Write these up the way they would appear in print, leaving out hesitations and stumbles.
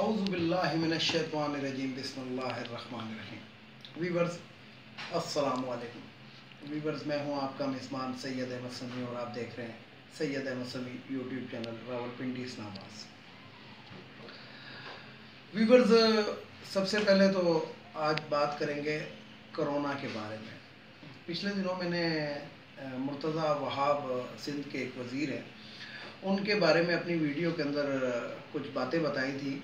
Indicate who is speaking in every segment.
Speaker 1: اعوذ باللہ من الشیطان الرجیم بسم اللہ الرحمن الرحیم۔ ویورز السلام علیکم۔ ویورز میں ہوں آپ کا میزبان سید احمد سمیع اور آپ دیکھ رہے ہیں سید احمد سمیع یوٹیوب چینل راولپنڈی اسلام آباد۔ ویورز سب سے پہلے تو آج بات کریں گے کرونا کے بارے میں۔ پچھلے دنوں میں نے مرتضیٰ وہاب سندھ کے ایک وزیر ہیں، ان کے بارے میں اپنی ویڈیو کے اندر کچھ باتیں بتائی تھی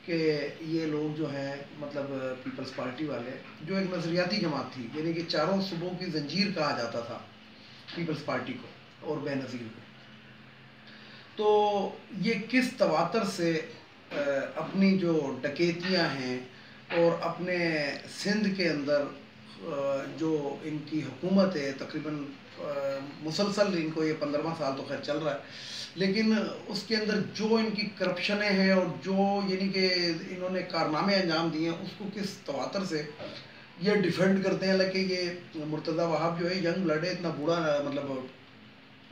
Speaker 1: کہ یہ لوگ جو ہیں مطلب پیپلز پارٹی والے جو ایک نظریاتی جماعت تھی، یعنی کہ چاروں صوبوں کی زنجیر کہا جاتا تھا پیپلز پارٹی کو اور بے نظیر کو، تو یہ کس تواتر سے اپنی جو ڈکیتیاں ہیں اور اپنے سندھ کے اندر جو ان کی حکومت ہے، تقریباً مسلسل ان کو یہ 15واں سال تو خیر چل رہا ہے، لیکن اس کے اندر جو ان کی کرپشنیں ہیں اور جو یعنی کہ انہوں نے کارنامے انجام دیے ہیں، اس کو کس تواتر سے یہ ڈیفینڈ کرتے ہیں۔ حالانکہ یہ مرتضیٰ وہاب جو ہے ینگ بلڈ ہے، اتنا بوڑھا مطلب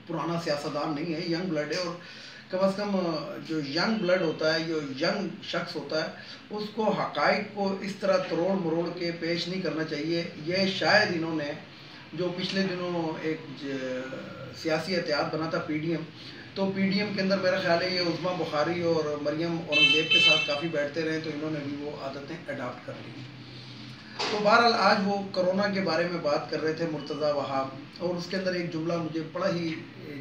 Speaker 1: پرانا سیاستدان نہیں ہے، ینگ بلڈ ہے، اور کم از کم جو ینگ بلڈ ہوتا ہے، جو ینگ شخص ہوتا ہے، اس کو حقائق کو اس طرح تروڑ مروڑ کے پیش نہیں کرنا چاہیے۔ یہ شاید انہوں نے جو پچھلے دنوں ایک سیاسی اتحاد بنا تھا پی ڈی ایم، تو پی ڈی ایم کے اندر میرا خیال ہے یہ عظمیٰ بخاری اور مریم اورنگزیب کے ساتھ کافی بیٹھتے رہے، تو انہوں نے بھی وہ عادتیں اڈاپٹ کر لی۔ تو بہرحال آج وہ کرونا کے بارے میں بات کر رہے تھے مرتضیٰ وہاب، اور اس کے اندر ایک جملہ مجھے بڑا ہی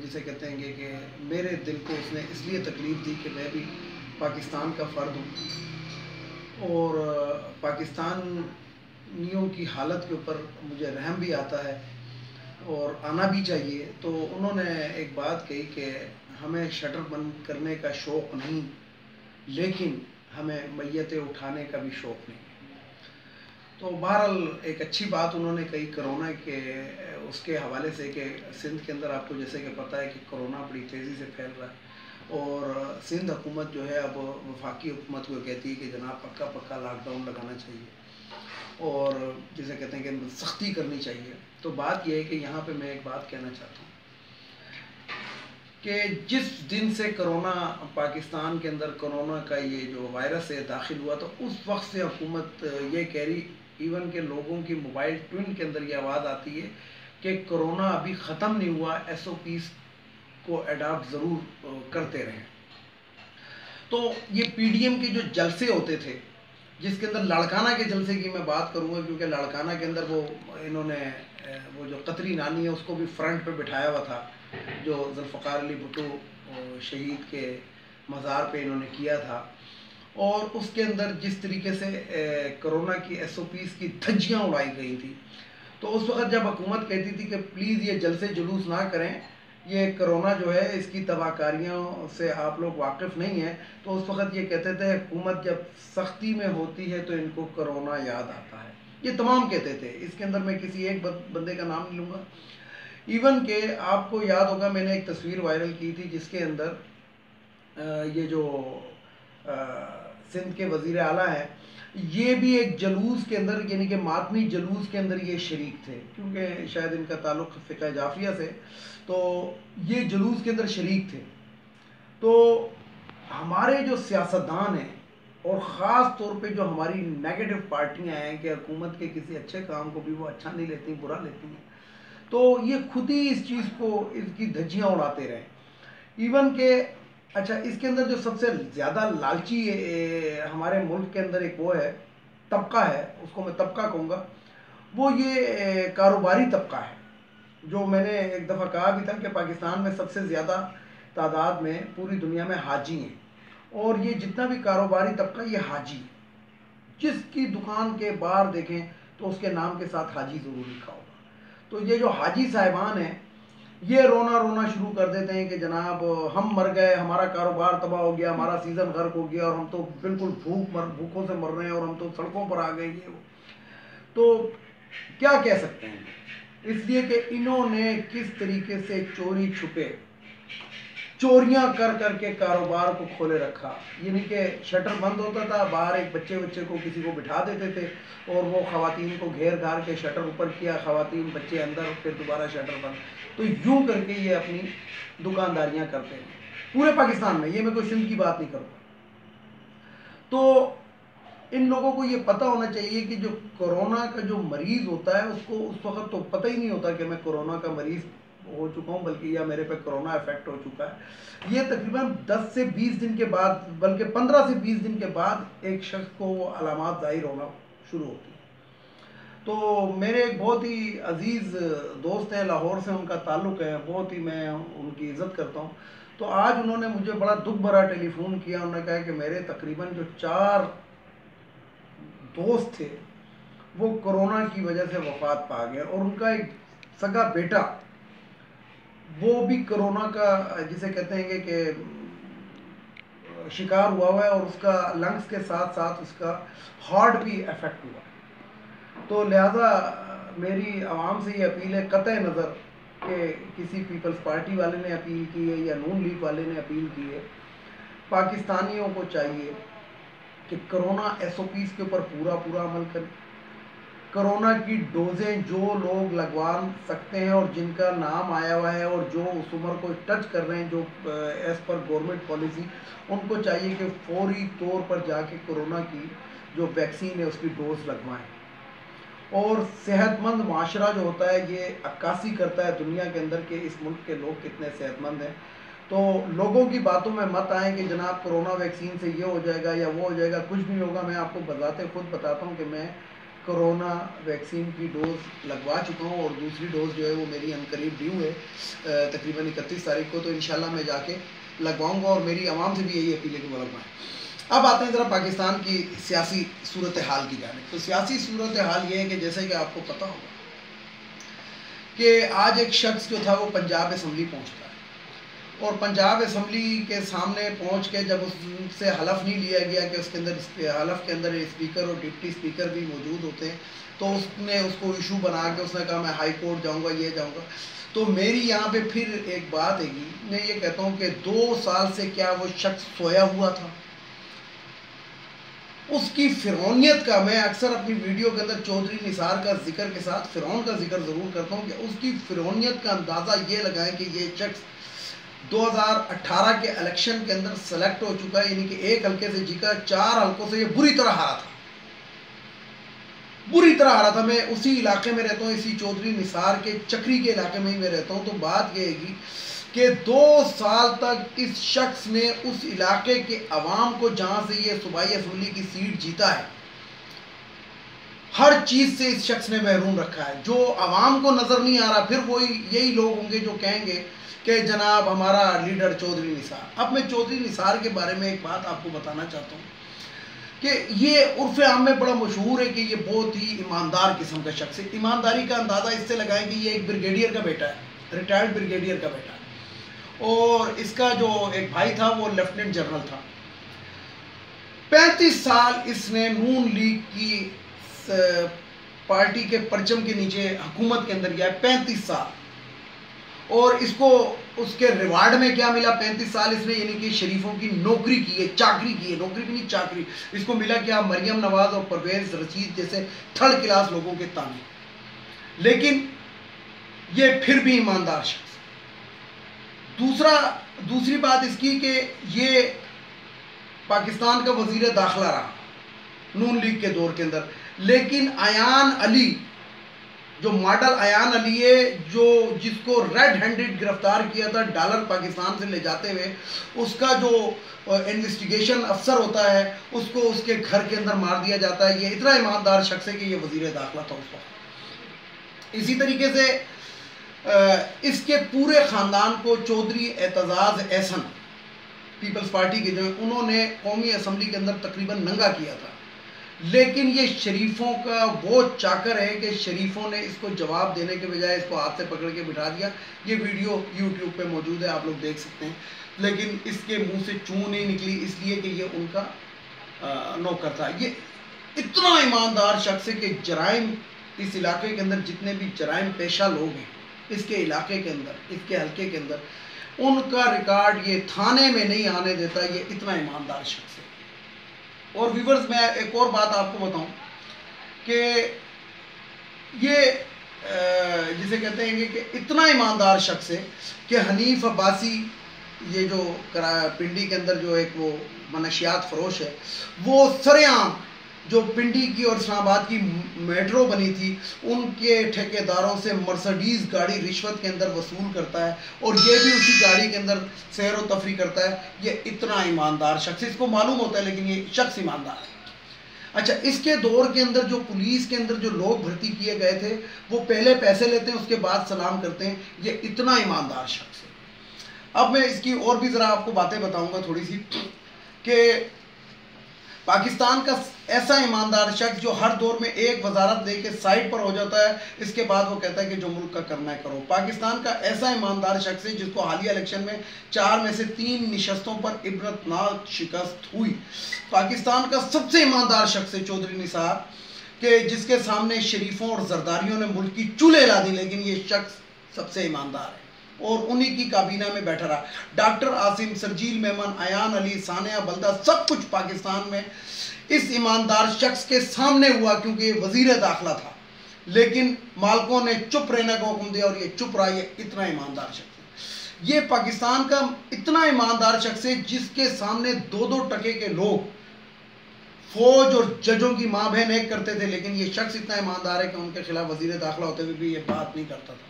Speaker 1: جسے کہتے ہیں کہ میرے دل کو اس نے اس لیے تکلیف دی کہ میں بھی پاکستان کا فرد ہوں اور پاکستانیوں کی حالت کے اوپر مجھے رحم بھی آتا ہے اور آنا بھی چاہیے۔ تو انہوں نے ایک بات کہی کہ ہمیں شٹر بند کرنے کا شوق نہیں، لیکن ہمیں میتیں اٹھانے کا بھی شوق نہیں۔ تو بہرحال ایک اچھی بات انہوں نے کہی کرونا کے اس کے حوالے سے کہ سندھ کے اندر آپ کو جیسے کہ پتہ ہے کہ کرونا بڑی تیزی سے پھیل رہا ہے، اور سندھ حکومت جو ہے اب وفاقی حکومت کو کہتی ہے کہ جناب پکا لاک ڈاؤن لگانا چاہیے اور جسے کہتے ہیں کہ سختی کرنی چاہیے۔ تو بات یہ ہے کہ یہاں پہ میں ایک بات کہنا چاہتا ہوں کہ جس دن سے کرونا پاکستان کے اندر کرونا کا یہ جو وائرس ہے داخل ہوا، تو اس وقت سے حکومت یہ کہہ رہی، ایون کہ لوگوں کی موبائل ٹون کے اندر یہ آواز آتی ہے کہ کرونا ابھی ختم نہیں ہوا، ایس او پیز کو اڈاپٹ ضرور کرتے رہیں۔ تو یہ پی ڈی ایم کے جو جلسے ہوتے تھے، جس کے اندر لاڑکانہ کے جلسے کی میں بات کروں گا، کیونکہ لاڑکانہ کے اندر وہ انہوں نے وہ جو قطری نانی ہے اس کو بھی فرنٹ پہ بٹھایا ہوا تھا، جو ذوالفقار علی بھٹو شہید کے مزار پہ انہوں نے کیا تھا، اور اس کے اندر جس طریقے سے کرونا کی ایس او پیز کی دھجیاں اڑائی گئی تھی، تو اس وقت جب حکومت کہتی تھی کہ پلیز یہ جلسے جلوس نہ کریں، یہ کرونا جو ہے اس کی تباہ کاریوں سے آپ لوگ واقف نہیں ہیں، تو اس وقت یہ کہتے تھے حکومت جب سختی میں ہوتی ہے تو ان کو کرونا یاد آتا ہے، یہ تمام کہتے تھے۔ اس کے اندر میں کسی ایک بندے کا نام نہیں لوں گا۔ ایون کہ آپ کو یاد ہوگا میں نے ایک تصویر وائرل کی تھی جس کے اندر یہ جو سندھ کے وزیر اعلیٰ ہیں، یہ بھی ایک جلوس کے اندر یعنی کہ ماتمی جلوس کے اندر یہ شریک تھے، کیونکہ شاید ان کا تعلق فقہ جعفریہ سے، تو یہ جلوس کے اندر شریک تھے۔ تو ہمارے جو سیاستدان ہیں اور خاص طور پہ جو ہماری نیگیٹو پارٹیاں ہیں کہ حکومت کے کسی اچھے کام کو بھی وہ اچھا نہیں لیتی، برا لیتی ہیں، تو یہ خود ہی اس چیز کو اس کی دھجیاں اڑاتے رہے۔ ایون کہ اچھا اس کے اندر جو سب سے زیادہ لالچی ہمارے ملک کے اندر ایک وہ ہے طبقہ ہے، اس کو میں طبقہ کہوں گا، وہ یہ کاروباری طبقہ ہے، جو میں نے ایک دفعہ کہا بھی تھا کہ پاکستان میں سب سے زیادہ تعداد میں پوری دنیا میں حاجی ہیں، اور یہ جتنا بھی کاروباری طبقہ یہ حاجی ہے، جس کی دکان کے باہر دیکھیں تو اس کے نام کے ساتھ حاجی ضرور لکھا ہوگا۔ تو یہ جو حاجی صاحبان ہیں یہ رونا شروع کر دیتے ہیں کہ جناب ہم مر گئے، ہمارا کاروبار تباہ ہو گیا، ہمارا سیزن غرق ہو گیا، اور ہم تو بالکل بھوکوں سے مر رہے ہیں، اور ہم تو سڑکوں پر آ گئے یہ وہ۔ تو کیا کہہ سکتے ہیں، اس لیے کہ انہوں نے کس طریقے سے چوری چھپے چوریاں کر کے کاروبار کو کھولے رکھا، یعنی کہ شٹر بند ہوتا تھا، باہر ایک بچے کو کسی کو بٹھا دیتے تھے اور وہ خواتین کو گھیر گھار کے شٹر اوپر کیا، خواتین بچے اندر، پھر دوبارہ شٹر بند، تو یوں کر کے یہ اپنی دکانداریاں کرتے ہیں پورے پاکستان میں، یہ میں کوئی سندھ کی بات نہیں کروں۔ تو ان لوگوں کو یہ پتہ ہونا چاہیے کہ جو کرونا کا جو مریض ہوتا ہے اس کو اس وقت تو پتہ ہی نہیں ہوتا کہ میں کرونا کا مریض ہو چکا ہوں، بلکہ یا میرے پہ کرونا افیکٹ ہو چکا ہے۔ یہ تقریباً 10 سے 20 دن کے بعد، بلکہ 15 سے 20 دن کے بعد ایک شخص کو وہ علامات ظاہر ہونا شروع ہوتی ہیں۔ تو میرے ایک بہت ہی عزیز دوست ہیں، لاہور سے ان کا تعلق ہے، بہت ہی میں ان کی عزت کرتا ہوں۔ تو آج انہوں نے مجھے بڑا دکھ بھرا ٹیلی فون کیا، انہوں نے کہا کہ میرے تقریباً جو 4 دوست تھے وہ کرونا کی وجہ سے وفات پا گئے، اور ان کا ایک سگا بیٹا وہ بھی کرونا کا جسے کہتے ہیں کہ شکار ہوا ہے، اور اس کا لنگس کے ساتھ ساتھ اس کا ہارٹ بھی افیکٹ ہوا۔ تو لہٰذا میری عوام سے یہ اپیل ہے قطع نظر کہ کسی پیپلز پارٹی والے نے اپیل کی ہے یا نون لیگ والے نے اپیل کی ہے، پاکستانیوں کو چاہیے کہ کرونا ایس او پیز کے اوپر پورا عمل کریں۔ کرونا کی ڈوزیں جو لوگ لگوا سکتے ہیں اور جن کا نام آیا ہوا ہے اور جو اس عمر کو ٹچ کر رہے ہیں، جو ایز پر گورنمنٹ پالیسی، ان کو چاہیے کہ فوری طور پر جا کے کرونا کی جو ویکسین ہے اس کی ڈوز لگوائیں۔ اور صحت مند معاشرہ جو ہوتا ہے یہ عکاسی کرتا ہے دنیا کے اندر کہ اس ملک کے لوگ کتنے صحت مند ہیں۔ تو لوگوں کی باتوں میں مت آئیں کہ جناب کرونا ویکسین سے یہ ہو جائے گا یا وہ ہو جائے گا، کچھ نہیں ہوگا۔ میں آپ کو بذات خود بتاتا ہوں کہ میں کرونا ویکسین کی ڈوز لگوا چکا ہوں، اور دوسری ڈوز جو ہے وہ میری عنقریب ڈیو ہے تقریباً 31 تاریخ کو، تو انشاءاللہ میں جا کے لگواؤں گا، اور میری عوام سے بھی یہی اپیل ہے کہ وہ لگوائیں۔ اب آتے ہیں ذرا پاکستان کی سیاسی صورتحال کی جانب۔ تو سیاسی صورتحال یہ ہے کہ جیسے کہ آپ کو پتہ ہوگا کہ آج ایک شخص جو تھا وہ پنجاب اسمبلی پہنچتا ہے، اور پنجاب اسمبلی کے سامنے پہنچ کے جب اس سے حلف نہیں لیا گیا کہ اس کے اندر حلف کے اندر اسپیکر اور ڈپٹی اسپیکر بھی موجود ہوتے ہیں، تو اس نے اس کو ایشو بنا کے اس نے کہا میں ہائی کورٹ جاؤں گا، یہ جاؤں گا۔ تو میری یہاں پہ پھر ایک بات ہے گی، میں یہ کہتا ہوں کہ 2 سال سے کیا وہ شخص سویا ہوا تھا؟ اس کی فرعونیت کا میں اکثر اپنی ویڈیو کے اندر چودھری نثار کا ذکر کے ساتھ فرعون کا ذکر ضرور کرتا ہوں، کہ اس کی فرعونیت کا اندازہ یہ لگائیں کہ یہ شخص 2018 کے الیکشن کے اندر سلیکٹ ہو چکا ہے، یعنی کہ ایک حلقے سے جیتا، 4 حلقوں سے یہ بری طرح ہارا تھا۔ میں اسی علاقے میں رہتا ہوں، اسی چودھری نثار کے چکری کے علاقے میں ہی میں رہتا ہوں۔ تو بات یہ ہے گی کہ 2 سال تک اس شخص نے اس علاقے کے عوام کو، جہاں سے یہ صوبائی اسمبلی کی سیٹ جیتا ہے، ہر چیز سے اس شخص نے محروم رکھا ہے۔ جو عوام کو نظر نہیں آ رہا، پھر وہی یہی لوگ ہوں گے جو کہیں گے کہ جناب ہمارا لیڈر چودھری نثار۔ اب میں چودھری نثار کے بارے میں ایک بات آپ کو بتانا چاہتا ہوں کہ یہ عرف عام میں بڑا مشہور ہے کہ یہ بہت ہی ایماندار قسم کا شخص ہے۔ ایمانداری کا اندازہ اس سے لگائیں کہ یہ ایک بریگیڈیئر کا بیٹا ہے، ریٹائرڈ بریگیڈیئر کا بیٹا ہے، اور اس کا جو ایک بھائی تھا وہ لیفٹیننٹ جنرل تھا۔ 35 سال اس نے نون لیگ کی پارٹی کے پرچم کے نیچے حکومت کے اندر گیا ہے، 35 سال۔ اور اس کو اس کے ریوارڈ میں کیا ملا؟ 35 سال اس نے یعنی کہ شریفوں کی نوکری کی ہے، چاکری کی ہے، نوکری بھی نہیں چاکری۔ اس کو ملا کیا؟ مریم نواز اور پرویز رشید جیسے تھرڈ کلاس لوگوں کے تانے۔ لیکن یہ پھر بھی ایماندار شخص۔ دوسری بات اس کی کہ یہ پاکستان کا وزیر داخلہ رہا نون لیگ کے دور کے اندر، لیکن ایان علی، جو ماڈل ایان علی ہے، جس کو ریڈ ہینڈڈ گرفتار کیا تھا ڈالر پاکستان سے لے جاتے ہوئے، اس کا جو انویسٹیگیشن افسر ہوتا ہے اس کو اس کے گھر کے اندر مار دیا جاتا ہے۔ یہ اتنا ایماندار شخص ہے کہ یہ وزیر داخلہ تھا اس وقت۔ اسی طریقے سے اس کے پورے خاندان کو چودھری اعتزاز احسن پیپلز پارٹی کے جو انہوں نے قومی اسمبلی کے اندر تقریباً ننگا کیا تھا، لیکن یہ شریفوں کا وہ چاکر ہے کہ شریفوں نے اس کو جواب دینے کے بجائے اس کو ہاتھ سے پکڑ کے بٹھا دیا۔ یہ ویڈیو یوٹیوب پہ موجود ہے، آپ لوگ دیکھ سکتے ہیں، لیکن اس کے منہ سے چوں نہیں نکلی، اس لیے کہ یہ ان کا نوکر تھا۔ یہ اتنا ایماندار شخص ہے کہ جرائم اس علاقے کے اندر جتنے بھی جرائم پیشہ لوگ ہیں اس کے علاقے کے اندر، اس کے حلقے کے اندر، ان کا ریکارڈ یہ تھانے میں نہیں آنے دیتا۔ یہ اتنا ایماندار شخص ہے۔ اور ویورز، میں ایک اور بات آپ کو بتاؤں کہ یہ جسے کہتے ہیں کہ اتنا ایماندار شخص ہے کہ حنیف عباسی یہ جو پنڈی کے اندر جو ایک وہ منشیات فروش ہے، وہ سرے عام جو پنڈی کی اور اسلام آباد کی میٹرو بنی تھی ان کے ٹھیکیداروں سے مرسڈیز گاڑی رشوت کے اندر وصول کرتا ہے، اور یہ بھی اسی گاڑی کے اندر سیر و تفریح کرتا ہے. یہ اتنا ایماندار شخص، اس کو معلوم ہوتا ہے لیکن یہ شخص ایماندار ہے. اچھا، اس کے دور کے اندر جو پولیس کے اندر جو لوگ بھرتی کیے گئے تھے وہ پہلے پیسے لیتے ہیں، اس کے بعد سلام کرتے ہیں. یہ اتنا ایماندار شخص ہے. اب میں اس کی اور بھی ذرا آپ کو باتیں بتاؤں گا تھوڑی سی، کہ پاکستان کا ایسا ایماندار شخص جو ہر دور میں ایک وزارت لے کے سائڈ پر ہو جاتا ہے، اس کے بعد وہ کہتا ہے کہ جو ملک کا کرنا ہے کرو. پاکستان کا ایسا ایماندار شخص ہے جس کو حالیہ الیکشن میں 4 میں سے 3 نشستوں پر عبرتناک شکست ہوئی. پاکستان کا سب سے ایماندار شخص ہے چودھری نثار، کہ جس کے سامنے شریفوں اور زرداریوں نے ملک کی چولے لا دی، لیکن یہ شخص سب سے ایماندار ہے اور انہی کی کابینہ میں بیٹھا رہا. ڈاکٹر عاصم، سرجیل میمن، ایان علی، ثانیہ بلدہ، سب کچھ پاکستان میں اس ایماندار شخص کے سامنے ہوا، کیونکہ یہ وزیر داخلہ تھا. لیکن مالکوں نے چپ رہنے کا حکم دیا اور یہ چپ رہا. یہ اتنا ایماندار شخص ہے. یہ پاکستان کا اتنا ایماندار شخص ہے جس کے سامنے 2-2 ٹکے کے لوگ فوج اور ججوں کی ماں بہن ایک کرتے تھے، لیکن یہ شخص اتنا ایماندار ہے کہ ان کے خلاف وزیر داخلہ ہوتے ہوئے بھی یہ بات نہیں کرتا تھا.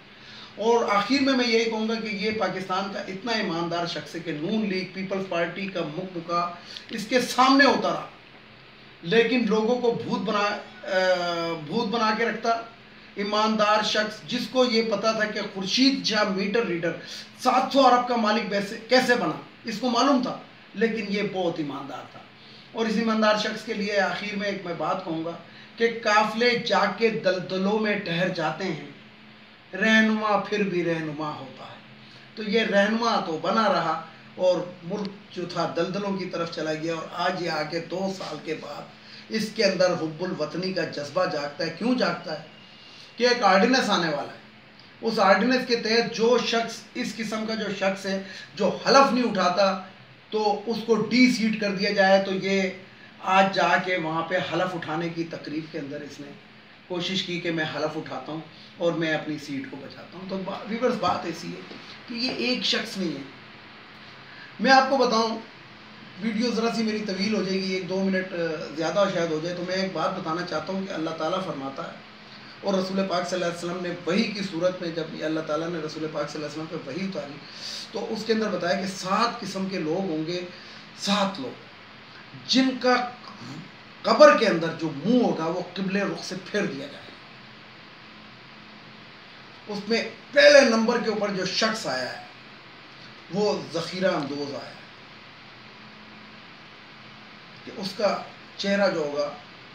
Speaker 1: اور آخر میں یہی کہوں گا کہ یہ پاکستان کا اتنا ایماندار شخص ہے کہ نون لیگ پیپلز پارٹی کا مکہ اس کے سامنے ہوتا رہا، لیکن لوگوں کو بھوت بنا کے رکھتا. ایماندار شخص جس کو یہ پتا تھا کہ خورشید شاہ میٹر ریڈر 700 ارب کا مالک کیسے بنا، اس کو معلوم تھا، لیکن یہ بہت ایماندار تھا. اور اس ایماندار شخص کے لیے آخر میں ایک میں بات کہوں گا کہ قافلے جاگ کے دلدلوں میں ٹھہر جاتے ہیں، رہنما پھر بھی رہنما ہوتا ہے. تو یہ رہنما تو بنا رہا اور ملک جو تھا دلدلوں کی طرف چلا گیا، اور آج یہ آگے 2 سال کے بعد اس کے اندر حب الوطنی کا جذبہ جاگتا ہے. کیوں جاگتا ہے؟ کہ ایک آرڈیننس آنے والا ہے. اس آرڈیننس کے تحت جو شخص اس قسم کا جو شخص ہے جو حلف نہیں اٹھاتا تو اس کو ڈی سیٹ کر دیا جائے. تو یہ آج جا کے وہاں پہ حلف اٹھانے کی تقریب کے اندر اس نے کوشش کی کہ میں حلف اٹھاتا ہوں اور میں اپنی سیٹ کو بچاتا ہوں. تو ویورز بات ایسی ہے کہ یہ ایک شخص نہیں ہے. میں آپ کو بتاؤں، ویڈیو ذرا سی میری طویل ہو جائے گی، 1-2 منٹ زیادہ شاید ہو جائے، تو میں ایک بات بتانا چاہتا ہوں کہ اللہ تعالیٰ فرماتا ہے، اور رسول پاک صلی اللہ علیہ وسلم نے وحی کی صورت میں جب اللہ تعالیٰ نے رسول پاک صلی اللہ علیہ وسلم پہ وحی اتاری تو اس کے اندر بتایا کہ 7 قسم کے لوگ ہوں گے. 7 لوگ جن کا قبر کے اندر جو منہ ہوگا وہ قبلے رخ سے پھیر دیا جائے. اس میں پہلے نمبر کے اوپر جو شخص آیا ہے وہ ذخیرہ اندوز آیا ہے، کہ اس کا چہرہ جو ہوگا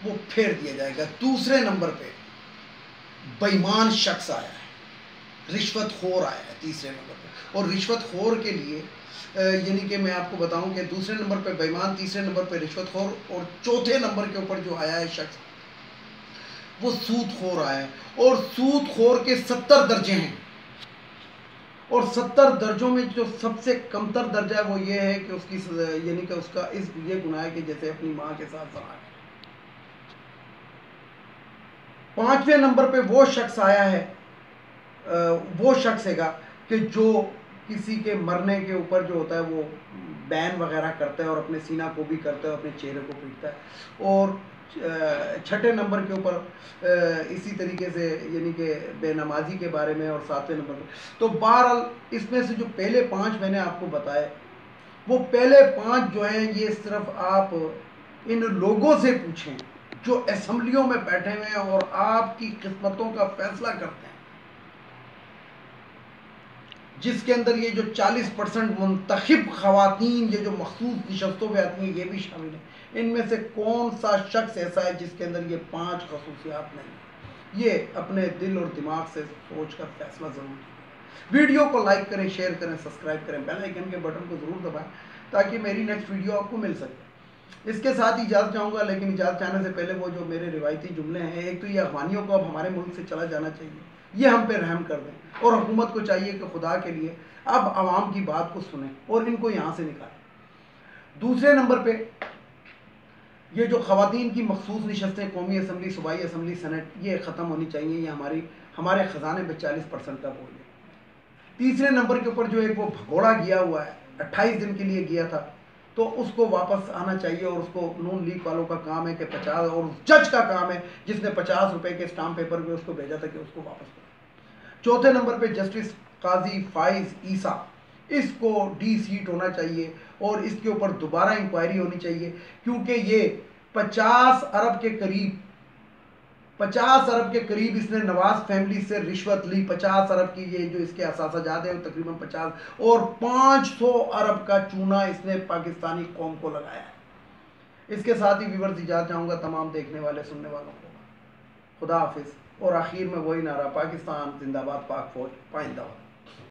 Speaker 1: وہ پھیر دیا جائے گا. دوسرے نمبر پہ بے ایمان شخص آیا ہے، رشوت خور آیا ہے تیسرے نمبر پہ. اور رشوت خور کے لیے یعنی کہ میں آپ کو بتاؤں کہ دوسرے نمبر پہ بے ایمان، تیسرے نمبر پہ رشوت خور، اور چوتھے نمبر کے اوپر جو آیا ہے شخص وہ سود خور آیا ہے. اور سود خور کے 70 درجے ہیں، اور 70 درجوں میں جو سب سے کمتر درجہ ہے وہ یہ ہے کہ اس کی یعنی کہ اس کا یہ گناہ ہے کہ جیسے اپنی ماں کے ساتھ زنا کرے. 5ویں نمبر پہ وہ شخص آیا ہے، وہ شخص ہے گا کہ جو کسی کے مرنے کے اوپر جو ہوتا ہے وہ بین وغیرہ کرتا ہے اور اپنے سینہ کو بھی کرتا ہے، اپنے چہرے کو پیٹتا ہے. اور 6 نمبر کے اوپر اسی طریقے سے یعنی کہ بے نمازی کے بارے میں، اور 7ویں نمبر پہ. تو بہرحال اس میں سے جو پہلے 5 میں نے آپ کو بتائے، وہ پہلے 5 جو ہیں یہ صرف آپ ان لوگوں سے پوچھیں جو اسمبلیوں میں بیٹھے ہوئے ہیں اور آپ کی قسمتوں کا فیصلہ کرتے ہیں، جس کے اندر یہ جو 40% منتخب خواتین یہ جو مخصوص نشستوں پہ آتی ہیں یہ بھی شامل ہیں. ان میں سے کون سا شخص ایسا ہے جس کے اندر یہ 5 خصوصیات نہیں ہیں؟ یہ اپنے دل اور دماغ سے سوچ کر فیصلہ ضرور کیجیے. ویڈیو کو لائک کریں، شیئر کریں، سبسکرائب کریں، بیل آئیکن کے بٹن کو ضرور دبائیں تاکہ میری نیکسٹ ویڈیو آپ کو مل سکے. اس کے ساتھ اجازت چاہوں گا، لیکن اجازت چاہنے سے پہلے وہ جو میرے روایتی جملے ہیں، ایک تو یہ افغانیوں کو اب ہمارے ملک سے چلا جانا چاہیے، یہ ہم پہ رحم کر دیں، اور حکومت کو چاہیے کہ خدا کے لیے اب عوام کی بات کو سنیں اور ان کو یہاں سے نکالیں. دوسرے نمبر پہ یہ جو خواتین کی مخصوص نشستیں، قومی اسمبلی، صوبائی اسمبلی، سینٹ، یہ ختم ہونی چاہیے. یہ ہمارے خزانے میں 40% کا بول ہے. تیسرے نمبر کے اوپر جو ایک وہ بھگوڑا گیا ہوا ہے 28 دن کے لیے گیا تھا، تو اس کو واپس آنا چاہیے، اور اس کو نون لیگ والوں کا کام ہے کہ 50، اور جج کا کام ہے جس نے 50 روپے کے اسٹامپ پیپر پہ اس کو بھیجا تھا کہ اس کو واپس کرو۔ چوتھے نمبر پہ جسٹس قاضی فائز عیسیٰ، اس کو ڈی سیٹ ہونا چاہیے اور اس کے اوپر دوبارہ انکوائری ہونی چاہیے، کیونکہ یہ 50 ارب کے قریب اس نے نواز فیملی سے رشوت لی، 50 ارب کی یہ جو اس کے اثاثہ جات ہیں تقریباً 50، اور 500 ارب کا چونا اس نے پاکستانی قوم کو لگایا ہے۔ اس کے ساتھ ہی ویورز اجازت چاہوں گا تمام دیکھنے والے سننے والوں کو، خدا حافظ، اور آخر میں وہی نعرہ، پاکستان زندہ باد، پاک فوج پائندہ باد۔